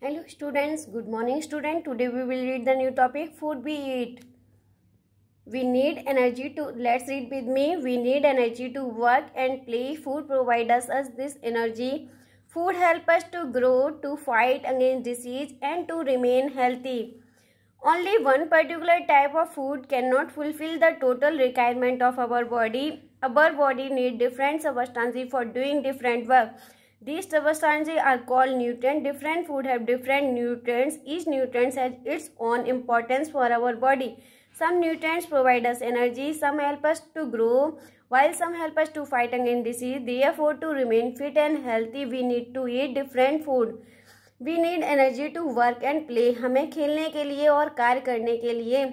Hello students, good morning student. Today we will read the new topic food we eat. We need energy to, let's read with me. We need energy to work and play. Food provides us this energy. Food helps us to grow, to fight against disease and to remain healthy. Only one particular type of food cannot fulfill the total requirement of our body. Our body needs different substances for doing different work. These substances are called nutrients. Different food have different nutrients. Each nutrient has its own importance for our body. Some nutrients provide us energy, some help us to grow, while some help us to fight against disease. Therefore, to remain fit and healthy, we need to eat different food. We need energy to work and play. हमें खेलने के लिए और कार्य करने के लिए,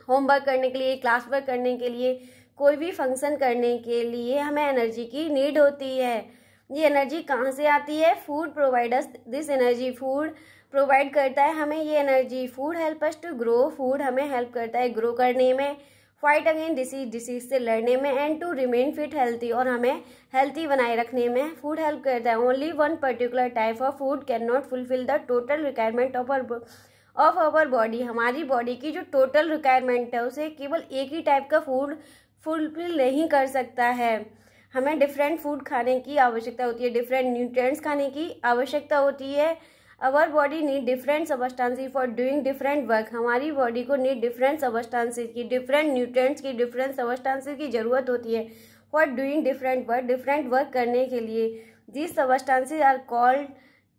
homework करने के लिए, क्लास वर्क करने के लिए, कोई भी फंक्शन करने के लिए हमें एनर्जी की नीड होती है. ये एनर्जी कहाँ से आती है? Food provide us this energy. Food provide करता है हमें ये energy. Food help us to grow. Food हमें हेल्प करता है ग्रो करने में, फाइट अगेंस्ट डिसीज से लड़ने में, and to remain fit healthy, और हमें हेल्थी बनाए रखने में फूड हेल्प करता है. Only one particular type of food can not fulfil the total requirement of our body. हमारी बॉडी की जो टोटल रिक्वायरमेंट है उसे केवल एक ही टाइप का फूड फुलफिल नहीं कर सकता है. हमें डिफरेंट फूड खाने की आवश्यकता होती है, डिफरेंट न्यूट्रिएंट्स खाने की आवश्यकता होती है. Our body need different substances for doing different work. हमारी बॉडी को नीड डिफरेंट सबस्टांसेस की, डिफरेंट न्यूट्रिएंट्स की, डिफरेंट सबस्टांसेस की जरूरत होती है फॉर डूइंग डिफरेंट वर्क करने के लिए. This substances are called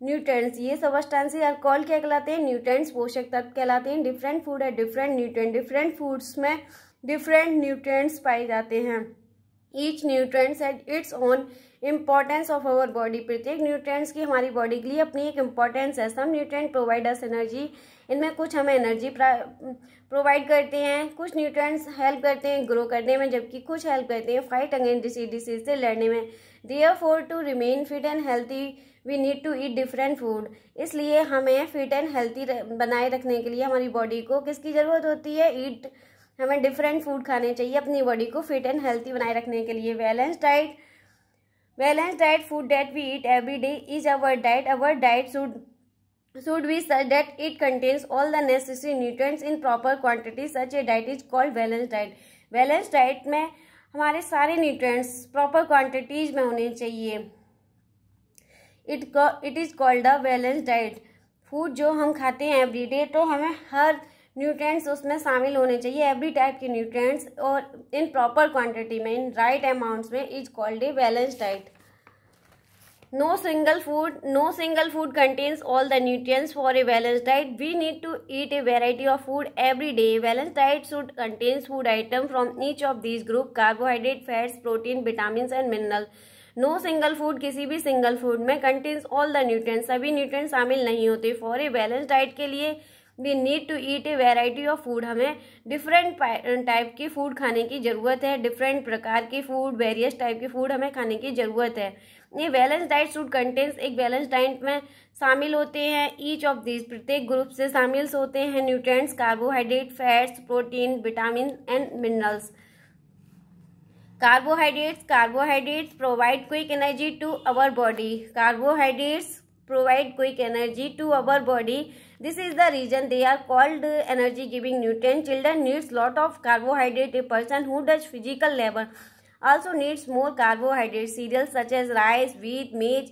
nutrients. ये सबस्टांसेस आर कॉल्ड क्या कहलाते हैं? न्यूट्रिएंट्स, पोषक तत्व कहलाते हैं. डिफरेंट फूड है डिफरेंट न्यूट्रिएंट. डिफरेंट फूड्स में डिफरेंट न्यूट्रिएंट्स पाए जाते हैं. Each nutrients has its own importance of our body. प्रत्येक न्यूट्रिएंट्स की हमारी बॉडी के लिए अपनी एक इम्पॉर्टेंस है. Some nutrient provide us energy. इनमें कुछ हमें एनर्जी प्रोवाइड करते हैं, कुछ न्यूट्रिएंट्स हेल्प करते हैं ग्रो करने में, जबकि कुछ हेल्प करते हैं फाइट अगेंस्ट डिसीज से लड़ने में. Therefore to remain fit and healthy we need to eat different food. इसलिए हमें फिट एंड हेल्थी बनाए रखने के लिए हमारी बॉडी को किसकी ज़रूरत होती है? हमें डिफरेंट फूड खाने चाहिए अपनी बॉडी को फिट एंड हेल्थी बनाए रखने के लिए. Balance diet food that we eat every day is our diet. Our diet should be such that it contains all the necessary nutrients in proper quantity. Such a diet is called balanced diet. Balanced diet में हमारे सारे nutrients proper quantities में होने चाहिए. It is called a balanced diet. Food जो हम खाते हैं एवरी डे, तो हमें हर न्यूट्रिएंट्स उसमें शामिल होने चाहिए, एवरी टाइप के न्यूट्रिएंट्स, और इन प्रॉपर क्वांटिटी में, इन राइट अमाउंट्स में. Is called a balanced diet. No single food contains all the nutrients for a balanced diet. We need to eat a variety of food every day. Balanced diet should contain food items from each of these group: carbohydrate, fats, protein, vitamins and minerals. No single food, किसी भी single food में contains all the nutrients, सभी nutrients शामिल नहीं होते. For a balanced diet के लिए we need to eat a variety of food. हमें डिफरेंट टाइप की फूड खाने की ज़रूरत है. डिफरेंट प्रकार की फूड, वेरियस टाइप की फूड हमें खाने की ज़रूरत है. ये बैलेंस डाइट शुड कंटेन्स, एक बैलेंस डाइट में शामिल होते हैं ईच ऑफ दीज, प्रत्येक ग्रुप से शामिल होते हैं nutrients: carbohydrate, fats, protein, vitamin and minerals. Carbohydrates provide quick energy to our body. Carbohydrates provide quick energy to our body. This is the reason they are called energy giving nutrients. Children needs lot of carbohydrate. A person who does physical labor also needs more carbohydrates. Cereals such as rice, wheat, maize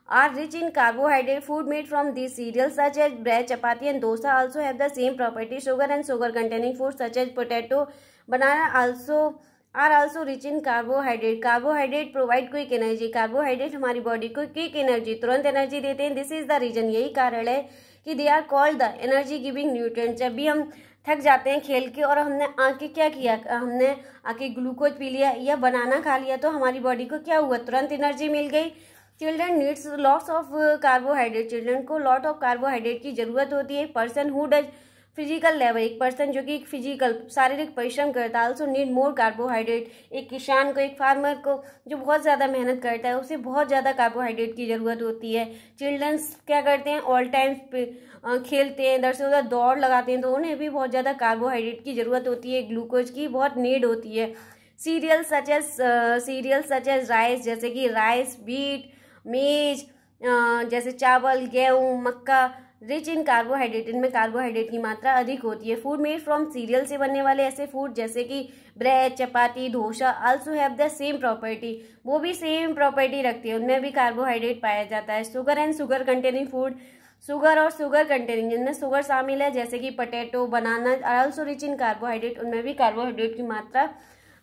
are rich in carbohydrate. Food made from these cereals such as bread, chapati and dosa also have the same property. Sugar and sugar containing foods such as potato, banana are also rich in carbohydrate. Carbohydrate provide quick energy. Carbohydrate हमारी body को quick energy, तुरंत energy देते हैं. This is the reason, यही कारण है कि they are called the energy giving nutrients. जब भी हम थक जाते हैं खेल के और हमने आके क्या किया, हमने आके ग्लूकोज पी लिया या बनाना खा लिया, तो हमारी बॉडी को क्या हुआ? तुरंत एनर्जी मिल गई. Children needs lots of carbohydrate. Children को लॉट ऑफ कार्बोहाइड्रेट की जरूरत होती है. Person who does physical labour, एक पर्सन जो कि फिजिकल शारीरिक परिश्रम करता है, आल्सो नीड मोर कार्बोहाइड्रेट. एक किसान को, एक फार्मर को जो बहुत ज़्यादा मेहनत करता है, उसे बहुत ज़्यादा कार्बोहाइड्रेट की ज़रूरत होती है. चिल्ड्रंस क्या करते हैं? ऑल टाइम खेलते हैं, इधर से उधर दौड़ लगाते हैं, तो उन्हें भी बहुत ज़्यादा कार्बोहाइड्रेट की ज़रूरत होती है, ग्लूकोज की बहुत नीड होती है. सीरियल्स सच एज राइस, जैसे कि राइस, व्हीट, मेज, जैसे चावल, गेहूँ, मक्का, रिच इन कार्बोहाइड्रेट, इनमें कार्बोहाइड्रेट की मात्रा अधिक होती है। फूड मेड फ्रॉम सीरियल से बनने वाले ऐसे फूड जैसे कि bread, chapati, dosa also have the same property, वो भी सेम प्रॉपर्टी रखती है, उनमें भी कार्बोहाइड्रेट पाया जाता है। Sugar and sugar containing food, sugar और शुगर कंटेनिंग, जिनमें शुगर शामिल है जैसे कि potato, banana also rich in carbohydrate, उनमें भी कार्बोहाइड्रेट की मात्रा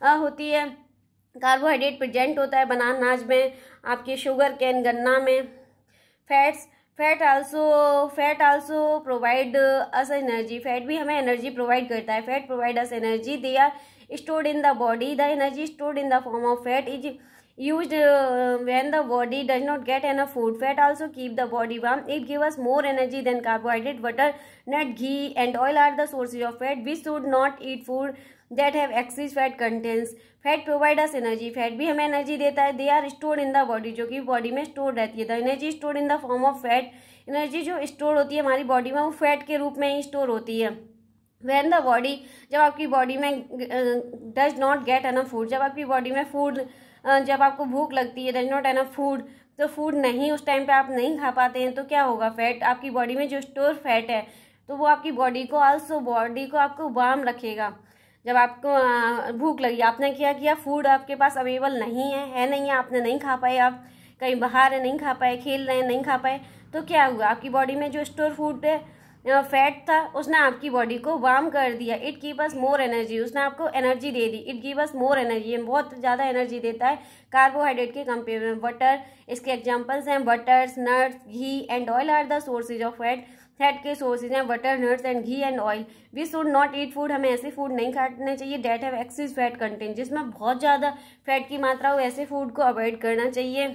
होती है। कार्बोहाइड्रेट प्रेजेंट होता है बनाना अनाज में, आपके शुगर कैन गन्ना में। Fat also provide us energy, fat भी हमें एनर्जी प्रोवाइड करता है। Fat provide us energy, they are stored in the body, the energy stored in the form of fat is used when the body does not get enough food. Fat also keep the body warm, it gives us more energy than carbohydrate. Butter, nut, ghee and oil are the sources of fat. We should not eat food that have excess fat contents. Fat provide us energy, fat भी हमें energy देता है। They are stored in the body, जो कि body में store रहती है। The energy stored in the form of fat, energy जो स्टोर होती है हमारी बॉडी में वो फैट के रूप में ही स्टोर होती है। वैन द बॉडी, जब आपकी बॉडी में does not get enough food, जब आपकी बॉडी में फूड, जब आपको भूख लगती है, डज नॉट एनफ फूड, तो फूड नहीं उस टाइम पे आप नहीं खा पाते हैं, तो क्या होगा, फैट आपकी बॉडी में जो स्टोर फैट है तो वो आपकी बॉडी को आपको वार्म रखेगा। जब आपको भूख लगी, आपने क्या किया, फूड आपके पास अवेलेबल नहीं है नहीं है, आपने नहीं खा पाए, आप कहीं बाहर है नहीं खा पाए, खेल रहे हैं नहीं खा पाए, तो क्या हुआ, आपकी बॉडी में जो स्टोर फूड है फैट था उसने आपकी बॉडी को वार्म कर दिया। It give us more energy, उसने आपको energy they the. It give us more energy, बहुत ज़्यादा एनर्जी देता है कार्बोहाइड्रेट के कंपेयर में। बटर, इसके एग्जांपल्स हैं butters, nuts, ghee and oil are the sources of fat. Fat के सोर्सेज हैं butter, nuts and ghee and oil. We should not eat food, हमें ऐसे फूड नहीं खाने चाहिए that have excess fat content, जिसमें बहुत ज़्यादा फैट की मात्रा हो, ऐसे फूड को अवॉइड करना चाहिए।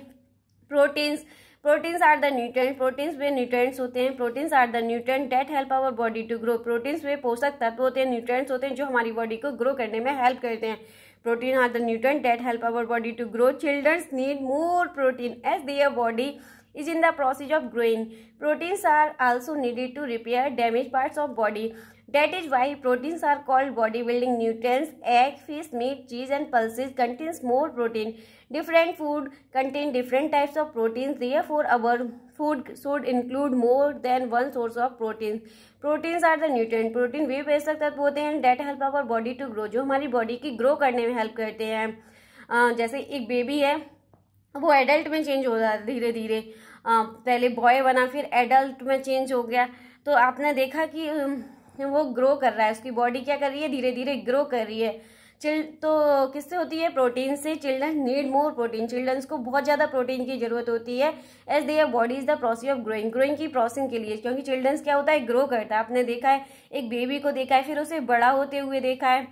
Proteins are the nutrient, proteins वे न्यूट्रिएंट्स होते हैं। Proteins are the nutrient that help our body to grow, proteins वे पोषक तत्व होते हैं, न्यूट्रिएंट्स होते हैं जो हमारी बॉडी को ग्रो करने में हेल्प करते हैं। Protein are the nutrient that help our body to grow. Childrens need more protein as their body is in the process of growing. Proteins are also needed to repair damaged parts of body. That is why proteins are called bodybuilding nutrients. Egg, fish, meat, cheese and pulses contains more protein. Different food contain different types of proteins. Therefore, our food should include more than one source of protein. Proteins are the nutrient. Protein वे पोषक तत्व होते हैं that help our body to grow, जो हमारी body की grow करने में help करते हैं। जैसे एक बेबी है वो एडल्ट में चेंज हो जाता है धीरे धीरे, पहले बॉय बना फिर एडल्ट में चेंज हो गया, तो आपने देखा कि वो ग्रो कर रहा है, उसकी बॉडी क्या कर रही है, धीरे धीरे ग्रो कर रही है। तो किससे होती है, प्रोटीन से। Children need more protein, childrens को बहुत ज़्यादा प्रोटीन की जरूरत होती है as their body is the process of growing की प्रोसेसिंग के लिए, क्योंकि चिल्ड्रंस क्या होता है, ग्रो करता है। आपने देखा है एक बेबी को देखा है, फिर उसे बड़ा होते हुए देखा है,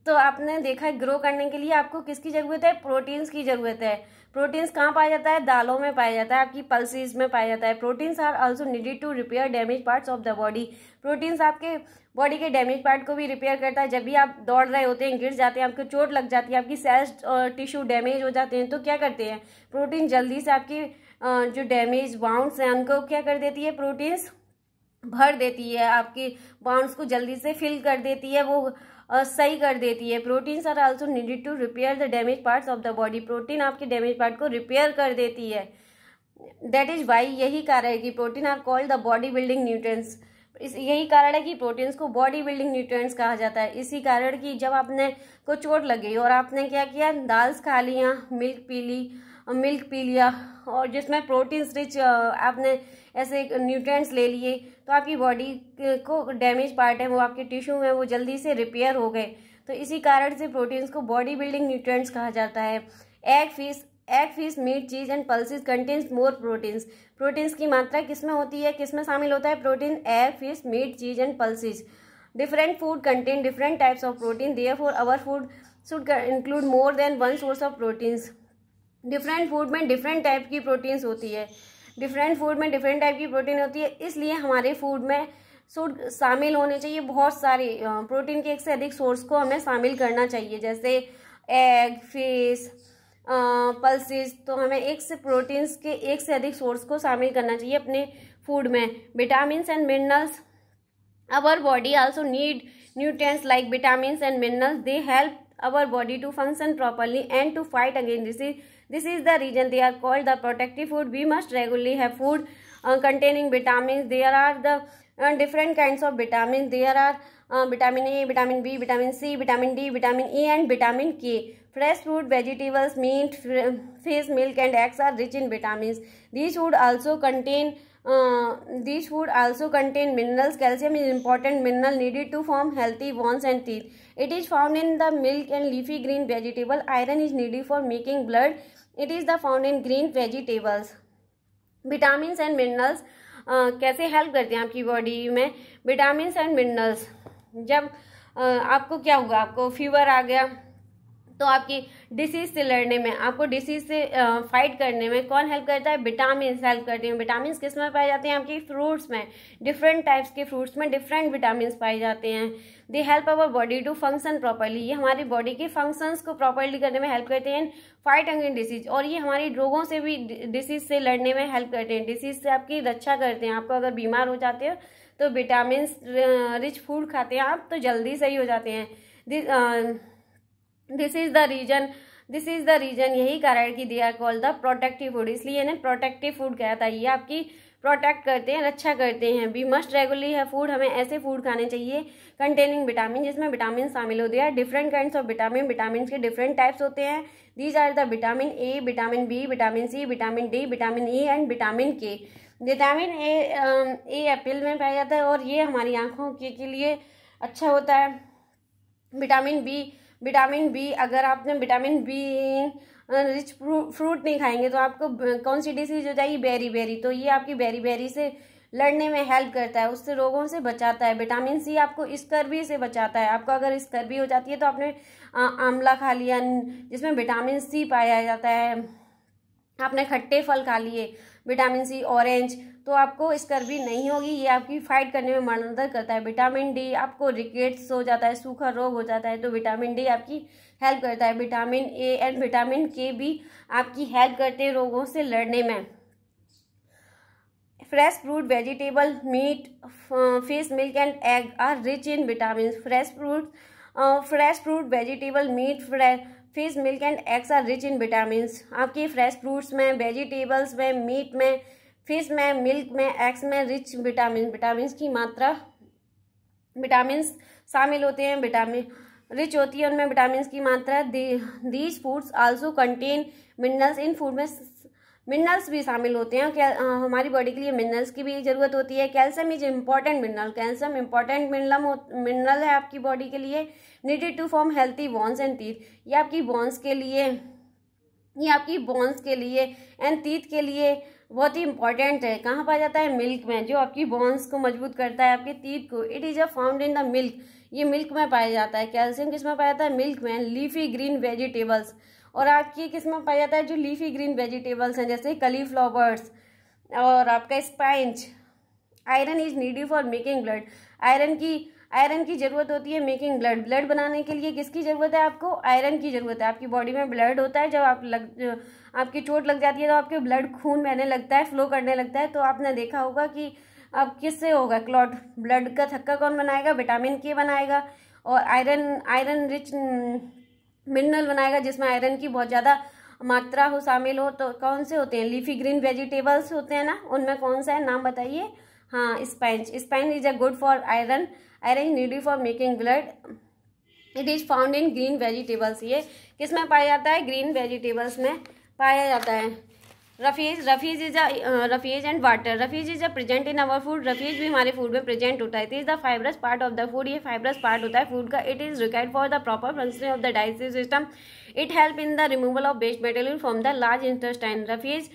तो आपने देखा है ग्रो करने के लिए आपको किसकी ज़रूरत है, प्रोटीन्स की ज़रूरत है। प्रोटीन्स कहाँ पाया जाता है, दालों में पाया जाता है, आपकी पल्सेस में पाया जाता है। Proteins are also needed to repair damage parts of the body, proteins आपके बॉडी के डैमेज पार्ट को भी रिपेयर करता है। जब भी आप दौड़ रहे होते हैं, गिर जाते हैं, आपको चोट लग जाती है, आपकी सेल्स और टिश्यू डैमेज हो जाते हैं, तो क्या करते हैं, प्रोटीन जल्दी से आपकी जो डैमेज बाउंड्स हैं उनको क्या कर देती है, प्रोटीन्स भर देती है, आपकी बाउंड्स को जल्दी से फिल कर देती है, वो सही कर देती है। Proteins are also needed to repair the damage parts of the body, protein आपके डैमेज पार्ट को रिपेयर कर देती है। दैट इज वाई, यही कारण है कि protein are called the body building nutrients, यही कारण है कि प्रोटीन्स को बॉडी बिल्डिंग न्यूट्रिएंट्स कहा जाता है। इसी कारण कि जब आपने को चोट लगी और आपने क्या किया, दाल्स खा लिया, मिल्क पी लिया और जिसमें प्रोटीन्स रिच आपने ऐसे न्यूट्रिएंट्स ले लिए, तो आपकी बॉडी को डैमेज पार्ट है वो आपके टिश्यू में वो जल्दी से रिपेयर हो गए, तो इसी कारण से प्रोटीन्स को बॉडी बिल्डिंग न्यूट्रिएंट्स कहा जाता है। Egg, fish, meat, cheese and pulses contains more proteins, proteins की मात्रा किसमें होती है, किसमें शामिल होता है protein, egg, fish, meat, cheese and pulses. Different food contain different types of protein, therefore our food should include more than one source of proteins. Different food में डिफरेंट टाइप की प्रोटीन्स होती है, डिफरेंट फूड में different type की protein होती है, इसलिए हमारे फूड में शुड शामिल होने चाहिए बहुत सारे प्रोटीन के एक से अधिक सोर्स को हमें शामिल करना चाहिए, जैसे एग, फिश, पल्सेस, तो हमें एक से प्रोटीन्स के एक से अधिक सोर्स को शामिल करना चाहिए अपने फूड में। Vitamins and minerals, our body also need nutrients like vitamins and minerals, they help our body to function properly and to fight against This is the reason they are called the protective food. We must regularly have food containing vitamins. There are the different kinds of vitamins. There are vitamin A, vitamin B, vitamin C, vitamin D, vitamin E, and vitamin K. Fresh fruit, vegetables, meat, fish, milk, and eggs are rich in vitamins. These food also contain minerals. Calcium is important mineral needed to form healthy bones and teeth. It is found in the milk and leafy green vegetable. Iron is needed for making blood. It is found in green vegetables. Vitamins and minerals कैसे help करते हैं आपकी body में? Vitamins and minerals, जब आपको क्या होगा, आपको फीवर आ गया तो आपकी डिसीज से लड़ने में, आपको डिसीज से फाइट करने में कौन हेल्प करता है? विटामिन हेल्प करते हैं। विटामिन किस में पाए जाते हैं? आपकी फ्रूट्स में। डिफरेंट टाइप्स के फ्रूट्स में डिफरेंट विटामिन पाए जाते हैं। They help our body to function properly. ये हमारी बॉडी के फंक्शंस को प्रॉपरली करने में हेल्प करते हैं। फाइट अगेंस्ट डिसीज, और ये हमारी रोगों से भी, डिसीज से लड़ने में हेल्प करते हैं। डिसीज से आपकी रक्षा करते हैं। आपको अगर बीमार हो जाते हो तो विटामिन रिच फूड खाते हैं आप तो जल्दी सही हो जाते हैं। दिस इज द रीजन, यही कारण कि they are called the protective food. इसलिए इन्हें प्रोटेक्टिव फूड कहा था। ये आपकी प्रोटेक्ट करते हैं, रक्षा करते हैं। वी मस्ट रेगुलरली है फूड, हमें ऐसे फूड खाने चाहिए कंटेनिंग विटामिन, जिसमें विटामिन शामिल होते हैं। Different kinds of vitamin, vitamin के डिफरेंट टाइप्स होते हैं। These are the vitamin A, vitamin B, vitamin C, vitamin D, vitamin E and vitamin K. Vitamin A apple में पाया जाता है और ये हमारी आंखों के लिए अच्छा होता है। विटामिन बी, अगर आपने विटामिन बी रिच फ्रूट नहीं खाएंगे तो आपको कौन सी डिसीज हो जाएगी? बेरी। तो ये आपकी बेरी से लड़ने में हेल्प करता है, उससे रोगों से बचाता है। विटामिन सी आपको स्कर्वी से बचाता है। आपको अगर स्कर्वी हो जाती है तो आपने आंवला खा लिया जिसमें विटामिन सी पाया जाता है। आपने खट्टे फल खा लिए विटामिन सी, ऑरेंज, तो आपको स्कर्वी नहीं होगी। ये आपकी फाइट करने में मदद करता है। विटामिन डी, आपको रिकेट्स हो जाता है, सूखा रोग हो जाता है तो विटामिन डी आपकी हेल्प करता है। विटामिन ए एंड विटामिन के भी आपकी हेल्प करते हैं रोगों से लड़ने में। Fresh fruit, vegetable, meat, fish, milk and egg are rich in vitamin. Fresh fruit, vegetable, meat, fish, milk and eggs are rich in vitamin. आपकी फ्रेश फ्रूट्स में, वेजिटेबल्स में, मीट में, फिश में, मिल्क में, एग्स में rich vitamin की मात्रा, vitamin शामिल होते हैं। विटामिन रिच होती है उनमें विटामिन की मात्रा। These foods also contain minerals. In food में मिनरल्स भी शामिल होते हैं। क्या हमारी बॉडी के लिए मिनरल्स की भी जरूरत होती है। Calcium is important mineral. Calcium important mineral है आपकी बॉडी के लिए। Needed to form healthy bones and teeth. ये आपकी बोन्स के लिए एंड टीथ के लिए बहुत ही इंपॉर्टेंट है। कहाँ पाया जाता है? मिल्क में, जो आपकी बोन्स को मजबूत करता है, आपके टीथ को। It is found in the milk. ये मिल्क में पाया जाता है। कैल्शियम किस में पाया जाता है? मिल्क में। लीफी ग्रीन वेजिटेबल्स, और आपकी किस में पाया जाता है? जो लीफी ग्रीन वेजिटेबल्स हैं जैसे कलीफ्लावर्स और आपका spinach. Iron is needed for making blood. Iron की जरूरत होती है मेकिंग ब्लड बनाने के लिए। किसकी जरूरत है आपको? आयरन की जरूरत है। आपकी बॉडी में ब्लड होता है, जब आपकी चोट लग जाती है तो आपके ब्लड खून बहने लगता है, फ्लो करने लगता है। तो आपने देखा होगा कि अब किससे होगा क्लॉट? ब्लड का थक्का कौन बनाएगा? विटामिन के बनाएगा। और आयरन रिच मिनरल बनाएगा जिसमें आयरन की बहुत ज़्यादा मात्रा हो, शामिल हो। तो कौन से होते हैं? लीफी ग्रीन वेजिटेबल्स होते हैं ना, उनमें कौन सा है? नाम बताइए। हाँ, spinach is a good for iron is needed for making blood. It is found in green vegetables. ये किस में पाया जाता है? ग्रीन वेजिटेबल्स में पाया जाता है। Roughage and water. Roughage is a present in our food. Roughage भी हमारे फूड में प्रेजेंट होता है। It is the fibrous part of the food. ये फाइब्रस पार्ट होता है फूड का। It is required for the proper functioning of the digestive system. It help in the removal of waste material from the large intestine. Roughage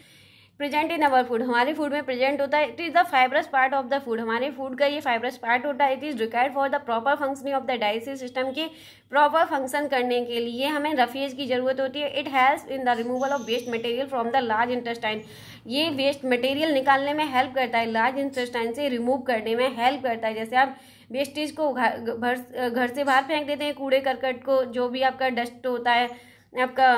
present in our food, हमारे food में present होता है। It is the fibrous part of the food. हमारे food का ये fibrous part होता है। It is required for the proper functioning of the digestive system. के प्रॉपर फंक्शन करने के लिए हमें रफीज की जरूरत होती है। It helps in the removal of waste material from the large intestine. ये वेस्ट मटेरियल निकालने में हेल्प करता है, लार्ज इंटेस्टाइन से रिमूव करने में हेल्प करता है। जैसे आप वेस्टेज को घर से बाहर फेंक देते हैं, कूड़े करकट को, जो भी आपका डस्ट होता है, आपका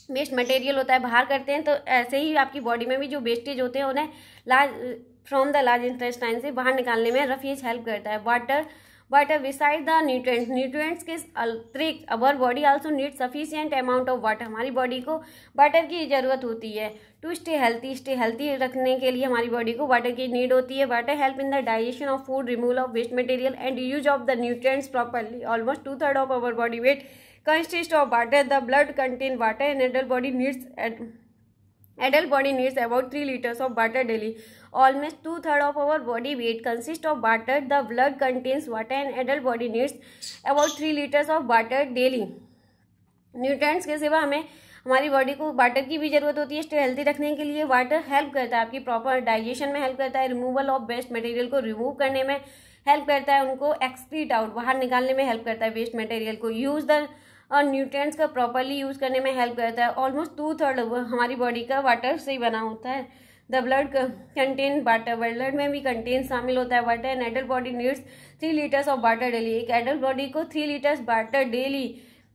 वेस्ट मटेरियल होता है, बाहर करते हैं। तो ऐसे ही आपकी बॉडी में भी जो वेस्टेज होते हैं उन्हें फ्रॉम द लार्ज इंटेस्टाइन से बाहर निकालने में रफीज हेल्प करता है। वाटर बिसाइड द न्यूट्रिएंट्स के अतिरिक्त our body also need sufficient amount of water, हमारी बॉडी को वाटर की ज़रूरत होती है। टू स्टे हेल्थी रखने के लिए हमारी बॉडी को वाटर की नीड होती है। Water help in the digestion of food, removal of waste material and use of the nutrients properly. Almost 2/3 of our body weight consist of water. The blood contain water and adult body needs about 3 liters of water daily. Almost 2/3 of our body weight consists of water. The blood contains water and adult body needs about 3 liters of water daily. Nutrients के सिवा हमें हमारी body को water की भी ज़रूरत होती है स्टे हेल्थी रखने के लिए। वाटर हेल्प करता है आपकी प्रॉपर डाइजेशन में, हेल्प करता है रिमूवल ऑफ वेस्ट मटेरियल को रिमूव करने में हेल्प करता है, उनको एक्सक्रीट आउट बाहर निकालने में हेल्प करता है वेस्ट मटेरियल को, यूज़ द और न्यूट्रिएंट्स का प्रॉपरली यूज़ करने में हेल्प करता है। ऑलमोस्ट 2/3 हमारी बॉडी का वाटर से ही बना होता है। The blood contain water, blood में भी कंटेन शामिल होता है water and adult body needs 3 litres of water daily. एक एडल्ट बॉडी को 3 लीटर्स वाटर डेली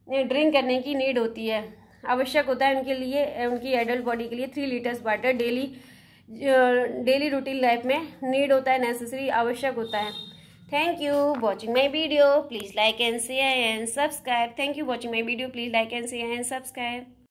ड्रिंक करने की नीड होती है, आवश्यक होता है उनके लिए, उनकी एडल्ट बॉडी के लिए 3 litres water daily routine life में नीड होता है, नेसेसरी आवश्यक होता है। Thank you watching my video. Please like and share and subscribe. Thank you watching my video. Please like and share and subscribe.